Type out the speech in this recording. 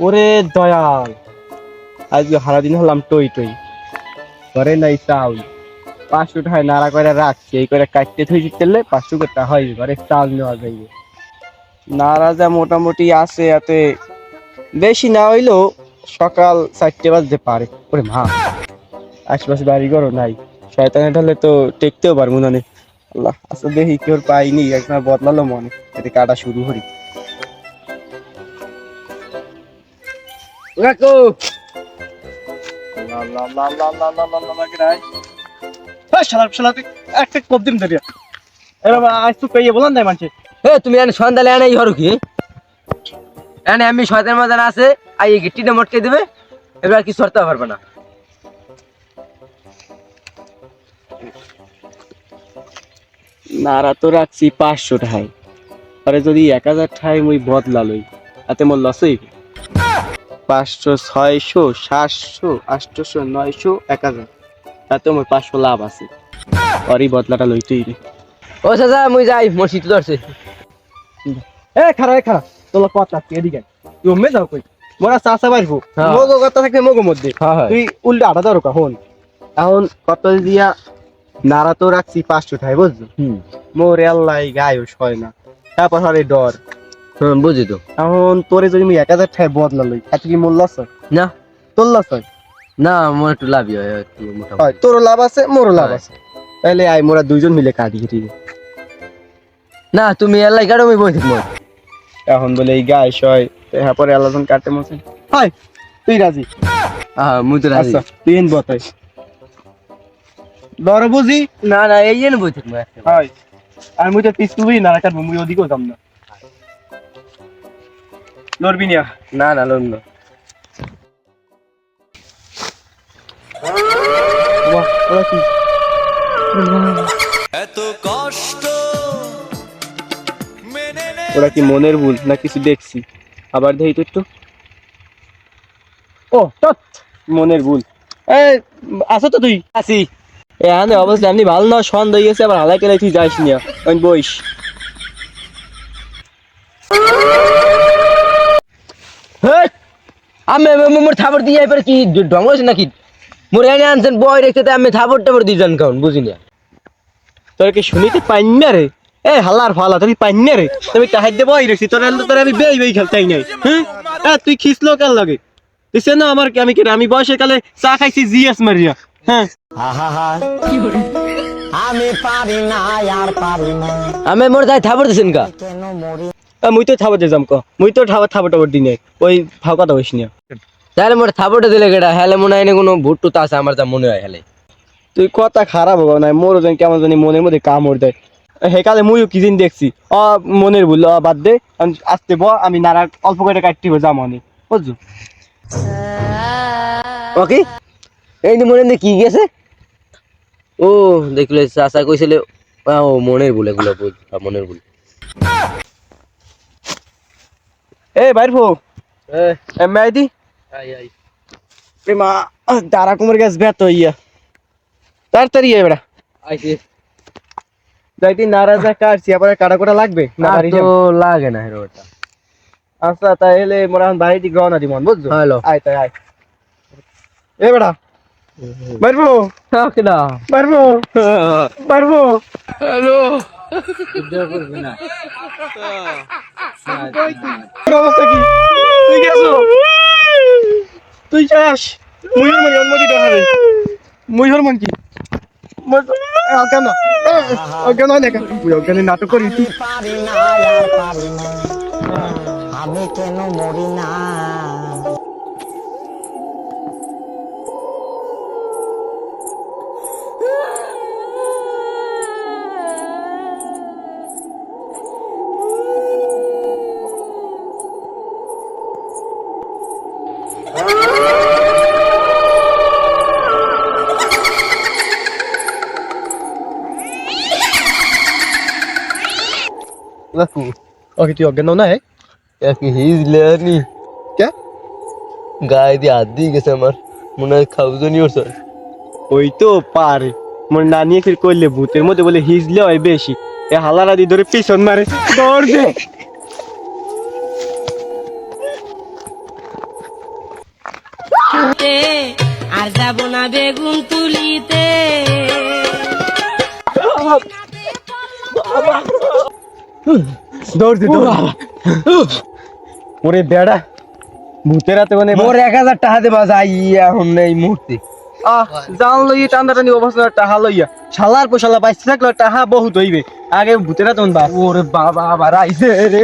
ওরে দয়াল, আজকে সারাদিন হলাম টই টই, ঘরে নাই চাউল। 500 টাকায় নাড়া করে রাখছি, এই করে কাটতে থইছি তেলে 500 টাকা হয়, ঘরে চাল নেওয়া যাইবে। নাড়া যা মোটামুটি আছে, এতে বেশি না হইলেও সকাল 4টে বাজতে পারে। ওরে মা, আশপাশে বাড়ি ঘরও নাই, শয়তানে ঢালে তো টেকতেও পারবো না নে। আল্লাহ, আচ্ছা দেখি কেউ পাইনি, একবার বদলালো মনে, এতে কাটা শুরু করি। কাকু, একটা কোপ দিন ধরিয়া এবার আজ তো পেয়ে বলান দেয় মানুষে। তুমি এনে সন্ধ্যালে এনে হরু কি এনে আমি শয়তান মাদান আছে আই গিট্টিটা মটকে দেবে, এবার কি সরতে পারবে না। নাড়া তো রাখছি 500 টাকায়, আরে যদি 1000 টাকায় মুই বদলা লই, তাতে মোর লস হইবে। 500, 600, 700, 800, 900, 1000, তাতে মোর 500 লাভ আছে। আর এই বদলাটা লইতেই রে। ও চাচা মুই যাই, মোর শীত ধরছে। এ খারা তোলা কথা এদিকে তুই মে যাও কই, মোরা চাচা বাইরবো হ্যাঁ। মগো কথা থাকে মগো মধ্যে, হ্যাঁ, হ্যাঁ। তুই উল্টা আটা ধরো কখন। এখন কত দিয়া নাড়া তো রাখছি 500 টাকায়, বুঝছো? মোর আল্লাহ গায়স হয় না, তারপর হরে ডর। বুঝি তো। এখন তোরে যদি আমি 1000 টাকায় বদলা লই, এত কি মোর লস হয়? না তোর লস হয়? না, মোর একটু লাভই হয় একটু মোটামুটি। হয়, তোরও লাভ আছে মোরও লাভ হয়। আছে, তাহলে আই মোরা দুইজন মিলে কাটি ঠিক। না তুমি এলাই কাটো, আমি বই মোর। এখন বলে এই গায়স হয়, হ্যাঁ পরে আল্লাহজন কাটে মছে। হয় তুই রাজি? মুই তো রাজি। আচ্ছা তুই এন বতাই দর বুঝি। না না, এই জন্য বই মোর। হয়, আর মুই তো পিছুই না কাটবো, মুই ওদিকেও যাম না। লড়বি না? না না লোন না। বাহ, ওরা কি এত কষ্ট মেনে নে। ওরা কি মনের ভুল না কিছু দেখছি? আবার দেখি তো একটু। ও তৎ, মনের ভুল। এই আছো তো তুই? আসি। এখানে অবস্থা এমনি ভালো না, সন্ধ্যা হয়ে গেছে, আবার হালাই কেলে তুই যাইস না, আমি বইস। আমি মোর থাবর দিয়ে এবার কি ঢং হয়েছে নাকি? মোর এনে আনছেন বয় রেখে আমি থাবর টাবর দিয়ে যান কারণ বুঝি না। তোর কি শুনিতে পাইন না রে? এ হালার ফালা, তুই পাইন না রে? তুমি তাহাই দে বই রেছি, তোর আমি বেই বেই খেলতাই নাই। হ্যাঁ তুই খিসলো কাল লাগে, দিছে না আমার, আমি কি আমি বয়সের কালে চা খাইছি জিএস মারিয়া। হ্যাঁ আমি পারি না আর পারি না আমি মোর তাই থাবর দিছেন কা? কেন মরি মুই তো থাবো যাম ক, মুই তো থাবো টাবর দিনে ওই ফাও কথা হইস না। তাহলে মোর থাবরটা দিলে কেটা হেলে মনে হয় না কোনো ভুট টুত আছে আমার যা মনে হয় হেলে। তুই কথা খারাপ হবে না, মোরও যেন কেমন জানি মনের মধ্যে কামড় দেয়। হেকালে মুইও কি দিন দেখছি, মনের ভুল, বাদ দে, আসতে ব, আমি নাড়া অল্প করে কাটতে যাম অনেক, বুঝছো? ওকে এই যে মনে কি গেছে? ও দেখলে চাচা কইছিলে ও মনের ভুল, এগুলো বুঝ মনের ভুল। এ বাইর ফো মেয়াদি আই আই এ মা, তারা কুমার গাছ ব্যর্থ হইয়া তাড়াতাড়ি এবার আইছে। যাইতি নারাজা কাটছি, আবার কাটা কোটা লাগবে না আর বাড়ি তো যাম? লাগে না হেরোটা। আচ্ছা তাইলে মোরা এখন বাড়ি দিকে রওনা দিমন, বুঝছো? হ্যালো আয় তাই আয়। এ বেড়া বাইরবো ওকে না বাইরবো বাইরবো। হ্যালো তোর অবস্থা কি? তুই গেছো, তুই যাস, মুই হরমান অনুমতি দেখাবে, মুই হরমান কি অজ্ঞান না, অজ্ঞান হয় না কেন? তুই অজ্ঞানে নাটক করি তুই। পারি না আর পারি না আমি কেন মরি না ওকে তুই অজ্ঞান না? কি হিজলেনি কে গায়ে দিয়ে হাত দিয়ে গেছে আমার, মনে হয় খাবজনি ওর স্যার। ওই তো পারে, মোর নানি ফির কইলে ভূতের মধ্যে বলে হিজলে হয় বেশি এ হালারা দি ধরে পিছন মারে দৌড় দে আর যাব না বেগুন তুলিতে দৌড় দে দৌড় ওরে বেড়া ভূতের হাতে মানে মোর 1000 টাকা দেবা যাই এখন এই মুহূর্তে জান লইয়ে টান্দা টানি অবস্থা টাহা লইয়া শালার পোশালা বাইসে থাকলে টাহা বহুত হইবে আগে ভূতেরা তখন বাস ওরে বাবা আবার আইছে রে